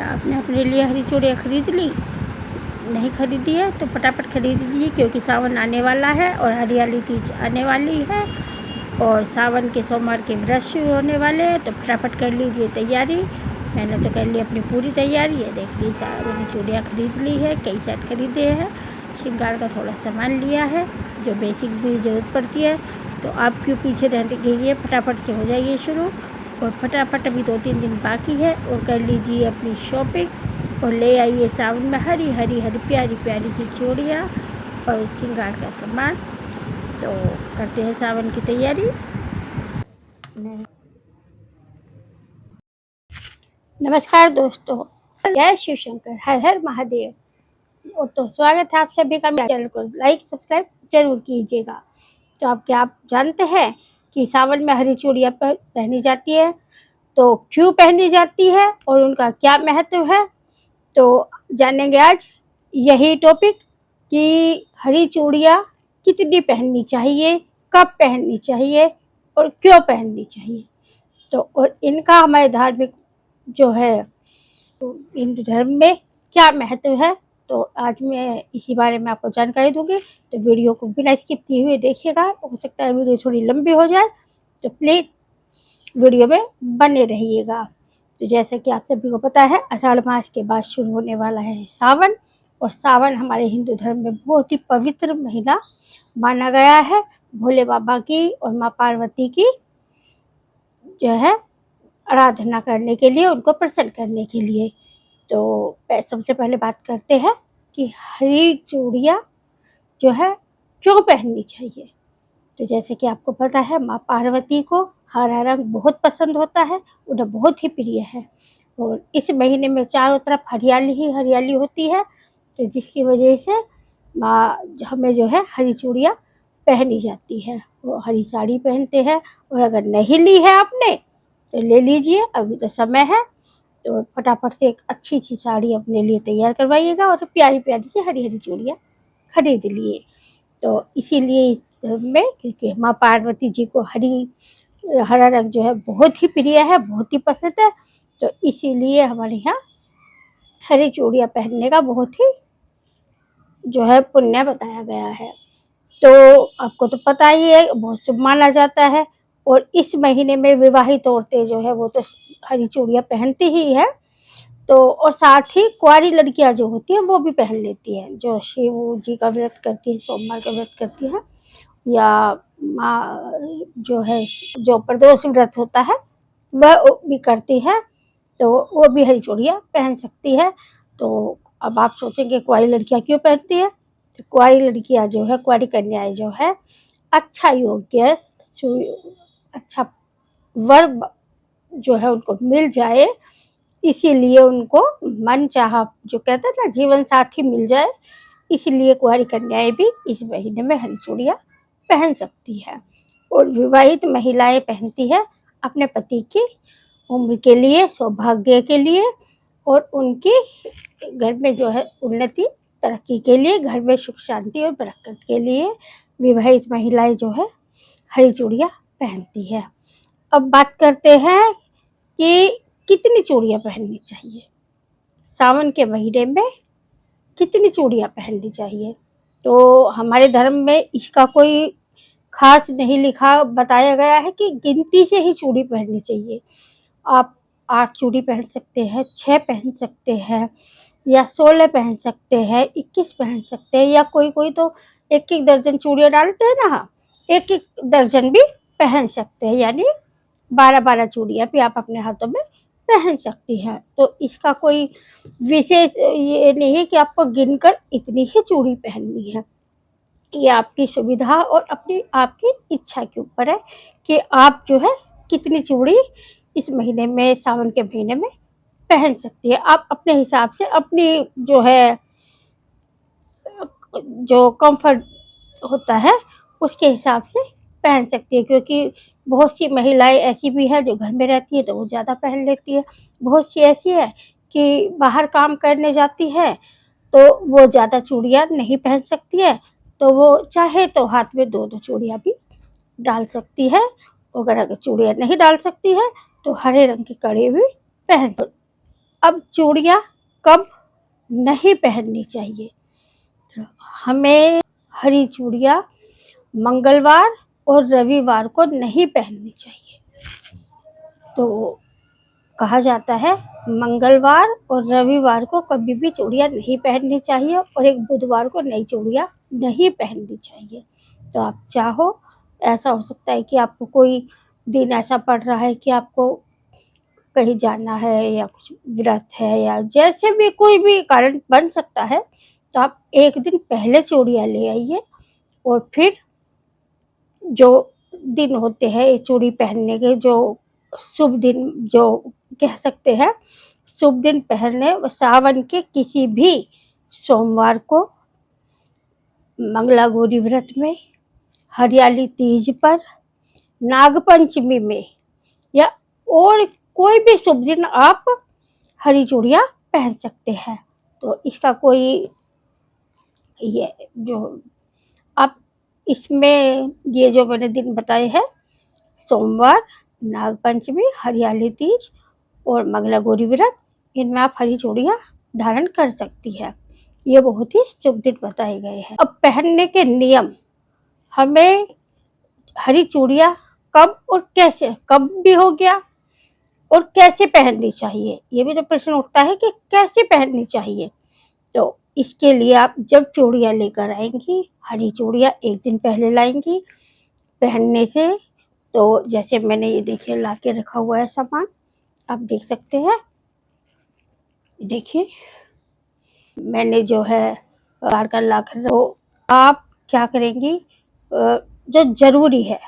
आपने अपने लिए हरी चूड़ियाँ खरीद ली? नहीं खरीदी है तो फटाफट खरीद लीजिए, क्योंकि सावन आने वाला है और हरियाली तीज आने वाली है और सावन के सोमवार के व्रत शुरू होने वाले हैं। तो फटाफट कर लीजिए तैयारी। मैंने तो कर ली अपनी पूरी तैयारी है। देख ली सावन चूड़ियाँ खरीद ली है, कई सेट खरीदे हैं, श्रृंगार का थोड़ा सामान लिया है जो बेसिक भी ज़रूरत पड़ती है। तो आप क्यों पीछे रहिए, फटाफट से हो जाइए शुरू और फटाफट अभी 2-3 दिन बाकी है और कर लीजिए अपनी शॉपिंग और ले आइए सावन में हरी हरी हरी प्यारी प्यारी सी चूड़ियाँ और श्रृंगार का सामान। तो करते हैं सावन की तैयारी। नमस्कार दोस्तों, जय शिव शंकर, हर हर महादेव। और तो स्वागत है आप सभी का। मेरे चैनल को लाइक सब्सक्राइब जरूर कीजिएगा। तो आप जानते हैं कि सावन में हरी चूड़ियाँ पहनी जाती है, तो क्यों पहनी जाती है और उनका क्या महत्व है, तो जानेंगे आज यही टॉपिक कि हरी चूड़ियाँ कितनी पहननी चाहिए, कब पहननी चाहिए और क्यों पहननी चाहिए। तो और इनका हमारे धार्मिक जो है हिंदू धर्म में क्या महत्व है, तो आज मैं इसी बारे में आपको जानकारी दूंगी। तो वीडियो को बिना स्किप किए हुए देखिएगा। हो सकता है वीडियो थोड़ी लंबी हो जाए, तो प्लीज़ वीडियो में बने रहिएगा। तो जैसे कि आप सभी को पता है, आषाढ़ मास के बाद शुरू होने वाला है सावन, और सावन हमारे हिंदू धर्म में बहुत ही पवित्र महीना माना गया है। भोले बाबा की और माँ पार्वती की जो है आराधना करने के लिए, उनको प्रसन्न करने के लिए। तो सबसे पहले बात करते हैं कि हरी चूड़ियाँ जो है क्यों पहननी चाहिए। तो जैसे कि आपको पता है, माँ पार्वती को हरा रंग बहुत पसंद होता है, उन्हें बहुत ही प्रिय है और इस महीने में चारों तरफ हरियाली ही हरियाली होती है। तो जिसकी वजह से माँ हमें जो है हरी चूड़ियाँ पहनी जाती है। वो हरी साड़ी पहनते हैं, और अगर नहीं ली है आपने तो ले लीजिए, अभी तो समय है। तो फटाफट से एक अच्छी सी साड़ी अपने लिए तैयार करवाइएगा और प्यारी प्यारी सी हरी हरी चूड़ियाँ खरीद लिए। तो इसीलिए इस धर्म में, क्योंकि माँ पार्वती जी को हरा रंग जो है बहुत ही प्रिय है, बहुत ही पसंद है, तो इसीलिए हमारे यहाँ हरी चूड़ियाँ पहनने का बहुत ही जो है पुण्य बताया गया है। तो आपको तो पता ही है, बहुत शुभ माना जाता है। और इस महीने में विवाहित औरतें जो है वो तो हरी चूड़ियाँ पहनती ही है। तो और साथ ही कुंवारी लड़कियां जो होती हैं वो भी पहन लेती हैं, जो शिव जी का व्रत करती हैं, सोमवार का व्रत करती हैं, या माँ जो है जो प्रदोष व्रत होता है वह भी करती है, तो वो भी हरी चूड़ियाँ पहन सकती है। तो अब आप सोचेंगे कुंवारी लड़कियां क्यों पहनती है। तो कुंवारी लड़कियां जो है, कुंवारी कन्याएं जो है, अच्छा योग्य अच्छा वर जो है उनको मिल जाए, इसीलिए उनको मन चाहा जो कहते हैं ना जीवन साथी मिल जाए, इसलिए कुंवारी कन्याएं भी इस महीने में हरी चूड़ियाँ पहन सकती है। और विवाहित महिलाएं पहनती है अपने पति की उम्र के लिए, सौभाग्य के लिए, और उनकी घर में जो है उन्नति तरक्की के लिए, घर में सुख शांति और बरकत के लिए विवाहित महिलाएं जो है हरी चूड़ियाँ पहनती है। अब बात करते हैं कि कितनी चूड़ियाँ पहननी चाहिए, सावन के महीने में कितनी चूड़ियाँ पहननी चाहिए। तो हमारे धर्म में इसका कोई खास नहीं लिखा बताया गया है कि गिनती से ही चूड़ी पहननी चाहिए। आप 8 चूड़ी पहन सकते हैं, 6 पहन सकते हैं, या 16 पहन सकते हैं, 21 पहन सकते हैं, या कोई कोई तो एक एक दर्जन चूड़ियाँ डालते हैं ना, एक एक दर्जन भी पहन सकते हैं, यानी 12-12 चूड़ियाँ भी आप अपने हाथों में पहन सकती हैं। तो इसका कोई विशेष ये नहीं है कि आपको गिनकर इतनी ही चूड़ी पहननी है। ये आपकी सुविधा और अपनी आपकी इच्छा के ऊपर है कि आप जो है कितनी चूड़ी इस महीने में, सावन के महीने में पहन सकती है। आप अपने हिसाब से अपनी जो है जो कंफर्ट होता है उसके हिसाब से पहन सकती है, क्योंकि बहुत सी महिलाएं ऐसी भी है जो घर में रहती है तो वो ज़्यादा पहन लेती है, बहुत सी ऐसी है कि बाहर काम करने जाती है तो वो ज़्यादा चूड़ियाँ नहीं पहन सकती है, तो वो चाहे तो हाथ में 2-2 चूड़ियाँ भी डाल सकती है। अगर चूड़ियाँ नहीं डाल सकती है तो हरे रंग की कड़ी भी पहन सकती है। अब चूड़ियाँ कब नहीं पहननी चाहिए? हमें हरी चूड़ियाँ मंगलवार और रविवार को नहीं पहननी चाहिए। तो कहा जाता है मंगलवार और रविवार को कभी भी चूड़ियाँ नहीं पहननी चाहिए और एक बुधवार को नई चूड़ियाँ नहीं पहननी चाहिए। तो आप चाहो, ऐसा हो सकता है कि आपको कोई दिन ऐसा पड़ रहा है कि आपको कहीं जाना है या कुछ व्रत है या जैसे भी कोई भी कारण बन सकता है, तो आप एक दिन पहले चूड़ियाँ ले आइए और फिर जो दिन होते हैं ये चूड़ी पहनने के, जो शुभ दिन जो कह सकते हैं, शुभ दिन पहनने सावन के किसी भी सोमवार को, मंगला गौरी व्रत में, हरियाली तीज पर, नागपंचमी में या और कोई भी शुभ दिन आप हरी चूड़ियाँ पहन सकते हैं। तो इसका कोई ये जो आप इसमें ये जो मैंने दिन बताए हैं, सोमवार, नागपंचमी, हरियाली तीज और मंगला गौरी व्रत, इनमें आप हरी चूड़ियाँ धारण कर सकती है। ये बहुत ही शुभ दिन बताए गए हैं। अब पहनने के नियम, हमें हरी चूड़ियाँ कब और कैसे, कब भी हो गया, और कैसे पहननी चाहिए, ये भी तो प्रश्न उठता है कि कैसे पहननी चाहिए। तो इसके लिए आप जब चूड़ियाँ लेकर आएंगी, हरी चूड़ियाँ एक दिन पहले लाएंगी पहनने से। तो जैसे मैंने ये देखिए ला के रखा हुआ है सामान, आप देख सकते हैं, देखिए मैंने जो है बाहर का ला कर, तो आप क्या करेंगी, जो जरूरी है,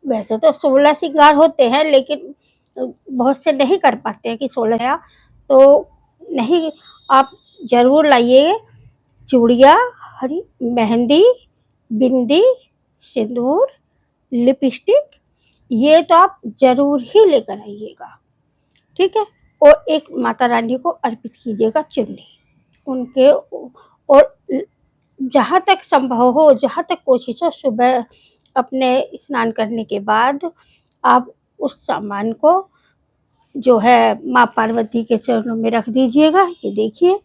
वैसे तो 16 श्रृंगार होते हैं लेकिन बहुत से नहीं कर पाते हैं कि 16, तो नहीं, आप जरूर लाइए चूड़ियाँ, हरी मेहंदी, बिंदी, सिंदूर, लिपस्टिक, ये तो आप जरूर ही लेकर आइएगा, ठीक है। और एक माता रानी को अर्पित कीजिएगा चुन्नी उनके, और जहाँ तक संभव हो, जहाँ तक कोशिश हो, सुबह अपने स्नान करने के बाद आप उस सामान को जो है माँ पार्वती के चरणों में रख दीजिएगा। ये देखिए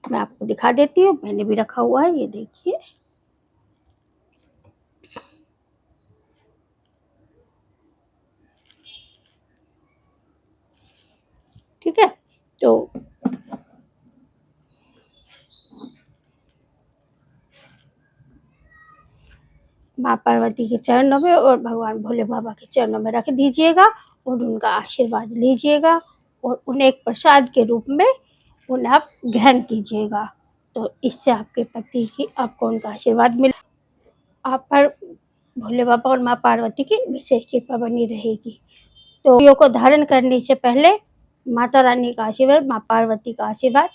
मैं आपको दिखा देती हूँ, मैंने भी रखा हुआ है, ये देखिए। ठीक है, तो माँ पार्वती के चरणों में और भगवान भोले बाबा के चरणों में रख दीजिएगा और उनका आशीर्वाद लीजिएगा और उन्हें एक प्रसाद के रूप में उन्हें आप ग्रहण कीजिएगा। तो इससे आपके पति की, आपको उनका आशीर्वाद मिले, आप पर भोले बाबा और माँ पार्वती की विशेष कृपा बनी रहेगी। तो चूड़ियों को धारण करने से पहले माता रानी का आशीर्वाद, माँ पार्वती का आशीर्वाद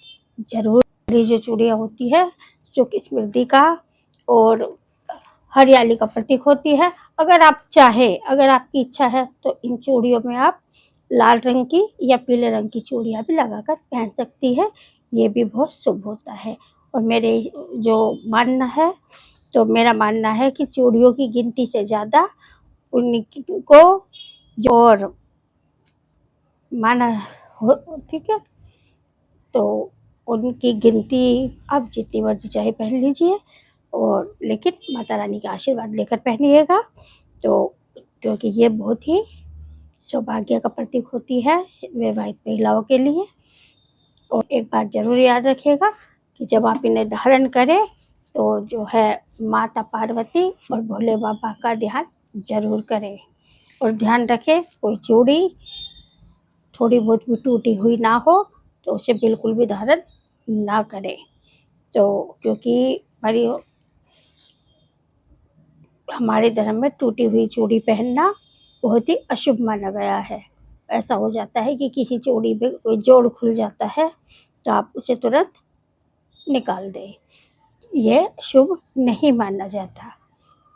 जरूर। ये जो चूड़ियाँ होती है सुख समृद्धि का और हरियाली का प्रतीक होती है। अगर आप चाहे, अगर आपकी इच्छा है तो इन चूड़ियों में आप लाल रंग की या पीले रंग की चूड़ियाँ भी लगाकर पहन सकती है, ये भी बहुत शुभ होता है। और मेरे जो मानना है, तो मेरा मानना है कि चूड़ियों की गिनती से ज़्यादा उनको जो और माना हो, ठीक है, तो उनकी गिनती आप जितनी मर्जी चाहे पहन लीजिए, और लेकिन माता रानी का आशीर्वाद लेकर पहनिएगा। तो क्योंकि ये बहुत ही सौभाग्य का प्रतीक होती है विवाहित महिलाओं के लिए। और एक बात जरूर याद रखिएगा कि जब आप इन्हें धारण करें तो जो है माता पार्वती और भोले बाबा का ध्यान जरूर करें, और ध्यान रखें कोई चूड़ी थोड़ी बहुत भी टूटी हुई ना हो तो उसे बिल्कुल भी धारण ना करें। तो क्योंकि हमारे धर्म में टूटी हुई चूड़ी पहनना बहुत ही अशुभ माना गया है। ऐसा हो जाता है कि किसी चूड़ी में कोई जोड़ खुल जाता है तो आप उसे तुरंत निकाल दें, यह शुभ नहीं माना जाता।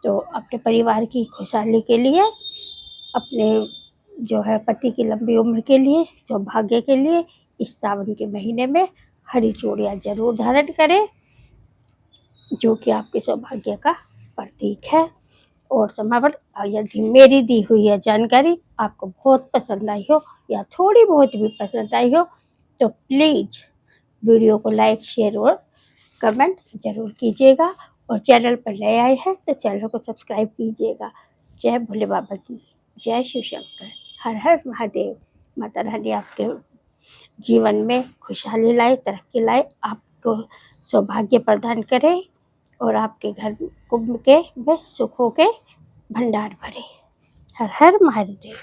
तो अपने परिवार की खुशहाली के लिए, अपने जो है पति की लंबी उम्र के लिए, सौभाग्य के लिए इस सावन के महीने में हरी चूड़ियाँ जरूर धारण करें, जो कि आपके सौभाग्य का प्रतीक है। और समय पर। यदि मेरी दी हुई यह जानकारी आपको बहुत पसंद आई हो या थोड़ी बहुत भी पसंद आई हो तो प्लीज़ वीडियो को लाइक, शेयर और कमेंट ज़रूर कीजिएगा। और चैनल पर नए आए हैं तो चैनल को सब्सक्राइब कीजिएगा। जय भोले बाबा की, जय शिव शंकर, हर हर महादेव। माता रानी आपके जीवन में खुशहाली लाए, तरक्की लाए, आपको सौभाग्य प्रदान करे और आपके घर कुंभ के में सुखों के भंडार भरे। हर हर महादेव।